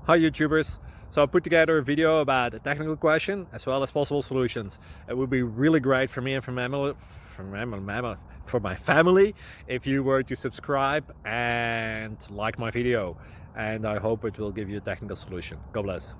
Hi YouTubers! So I put together a video about a technical question as well as possible solutions. It would be really great for me and for my family if you were to subscribe and like my video, and I hope it will give you a technical solution. God bless.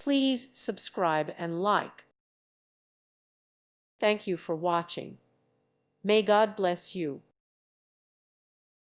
Please subscribe and like. Thank you for watching. May God bless you.